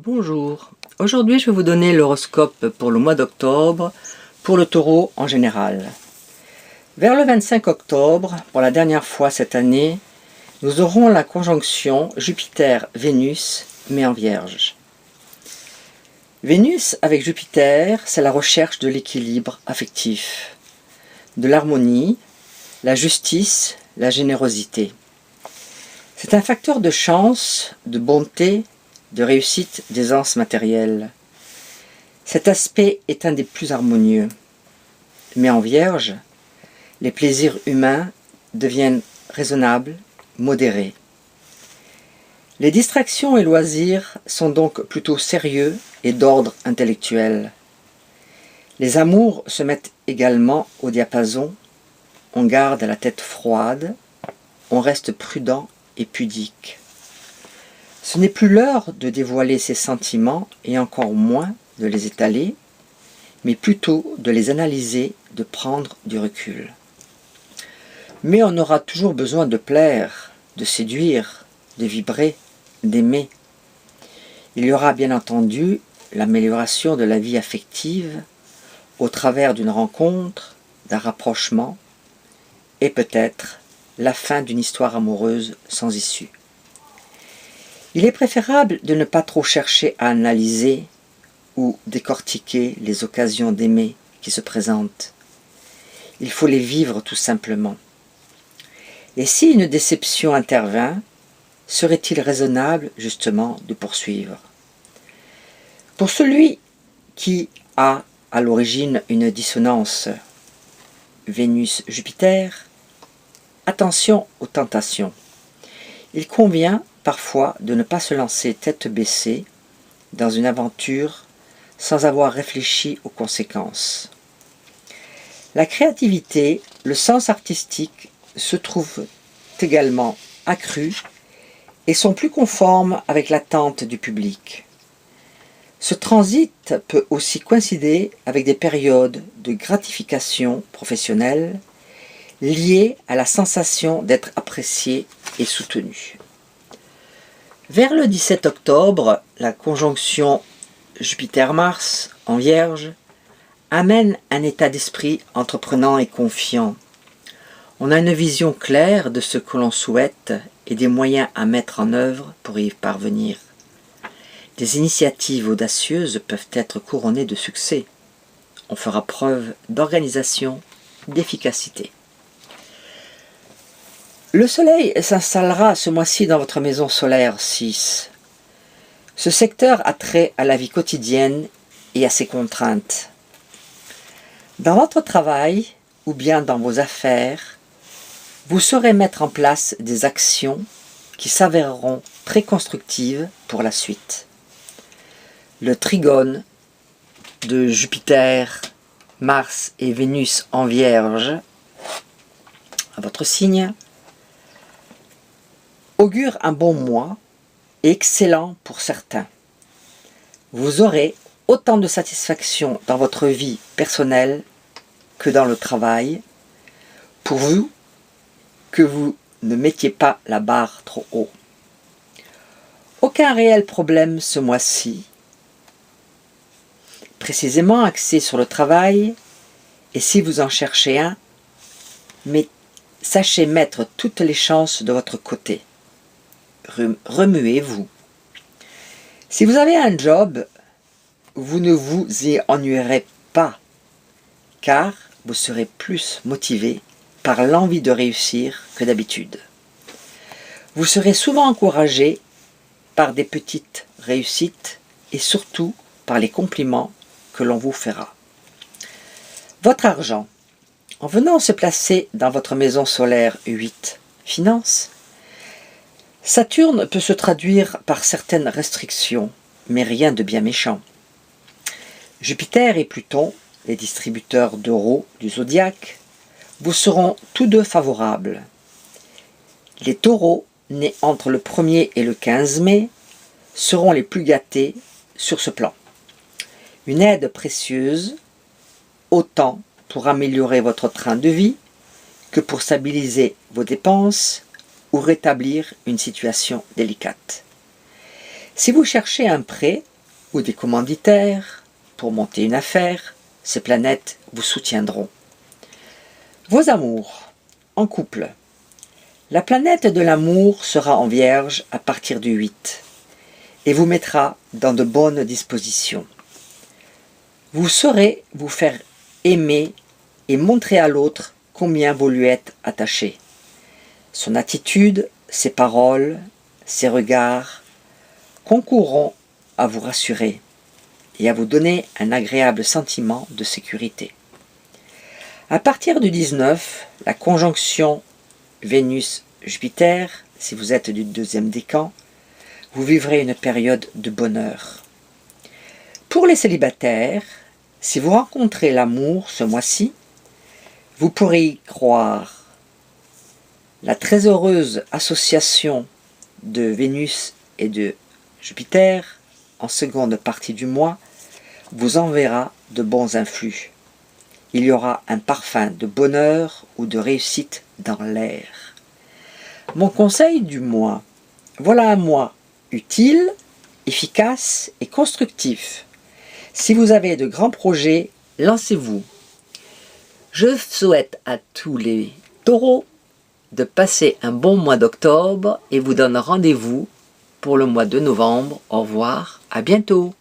Bonjour, aujourd'hui je vais vous donner l'horoscope pour le mois d'octobre, pour le taureau en général. Vers le 25 octobre, pour la dernière fois cette année, nous aurons la conjonction Jupiter-Vénus, mais en Vierge. Vénus avec Jupiter, c'est la recherche de l'équilibre affectif, de l'harmonie, la justice, la générosité. C'est un facteur de chance, de bonté, de réussite, d'aisance matérielle. Cet aspect est un des plus harmonieux. Mais en Vierge, les plaisirs humains deviennent raisonnables, modérés. Les distractions et loisirs sont donc plutôt sérieux et d'ordre intellectuel. Les amours se mettent également au diapason. On garde la tête froide, on reste prudent et pudique. Ce n'est plus l'heure de dévoiler ses sentiments et encore moins de les étaler, mais plutôt de les analyser, de prendre du recul. Mais on aura toujours besoin de plaire, de séduire, de vibrer, d'aimer. Il y aura bien entendu l'amélioration de la vie affective au travers d'une rencontre, d'un rapprochement et peut-être la fin d'une histoire amoureuse sans issue. Il est préférable de ne pas trop chercher à analyser ou décortiquer les occasions d'aimer qui se présentent. Il faut les vivre tout simplement. Et si une déception intervint, serait-il raisonnable justement de poursuivre? Pour celui qui a à l'origine une dissonance Vénus-Jupiter, attention aux tentations. Il convient parfois de ne pas se lancer tête baissée dans une aventure sans avoir réfléchi aux conséquences. La créativité, le sens artistique se trouvent également accrus et sont plus conformes avec l'attente du public. Ce transit peut aussi coïncider avec des périodes de gratification professionnelle liées à la sensation d'être apprécié et soutenu. Vers le 17 octobre, la conjonction Jupiter-Mars en Vierge amène un état d'esprit entreprenant et confiant. On a une vision claire de ce que l'on souhaite et des moyens à mettre en œuvre pour y parvenir. Des initiatives audacieuses peuvent être couronnées de succès. On fera preuve d'organisation, d'efficacité. Le soleil s'installera ce mois-ci dans votre maison solaire 6. Ce secteur a trait à la vie quotidienne et à ses contraintes. Dans votre travail ou bien dans vos affaires, vous saurez mettre en place des actions qui s'avéreront très constructives pour la suite. Le trigone de Jupiter, Mars et Vénus en Vierge, à votre signe, augure un bon mois et excellent pour certains. Vous aurez autant de satisfaction dans votre vie personnelle que dans le travail, pourvu que vous ne mettiez pas la barre trop haut. Aucun réel problème ce mois-ci, précisément axé sur le travail, et si vous en cherchez un, mais sachez mettre toutes les chances de votre côté. Remuez-vous. Si vous avez un job, vous ne vous y ennuierez pas, car vous serez plus motivé par l'envie de réussir que d'habitude. Vous serez souvent encouragé par des petites réussites et surtout par les compliments que l'on vous fera. Votre argent, en venant se placer dans votre maison solaire 8, finances, Saturne peut se traduire par certaines restrictions, mais rien de bien méchant. Jupiter et Pluton, les distributeurs d'euros du zodiaque, vous seront tous deux favorables. Les taureaux, nés entre le 1er et le 15 mai, seront les plus gâtés sur ce plan. Une aide précieuse, autant pour améliorer votre train de vie que pour stabiliser vos dépenses ou rétablir une situation délicate. Si vous cherchez un prêt ou des commanditaires pour monter une affaire, ces planètes vous soutiendront. Vos amours, en couple. La planète de l'amour sera en Vierge à partir du 8 et vous mettra dans de bonnes dispositions. Vous saurez vous faire aimer et montrer à l'autre combien vous lui êtes attaché. Son attitude, ses paroles, ses regards concourront à vous rassurer et à vous donner un agréable sentiment de sécurité. À partir du 19, la conjonction Vénus-Jupiter, si vous êtes du deuxième décan, vous vivrez une période de bonheur. Pour les célibataires, si vous rencontrez l'amour ce mois-ci, vous pourrez y croire. La très heureuse association de Vénus et de Jupiter, en seconde partie du mois, vous enverra de bons influx. Il y aura un parfum de bonheur ou de réussite dans l'air. Mon conseil du mois. Voilà un mois utile, efficace et constructif. Si vous avez de grands projets, lancez-vous. Je souhaite à tous les taureaux de passer un bon mois d'octobre et vous donne rendez-vous pour le mois de novembre. Au revoir, à bientôt.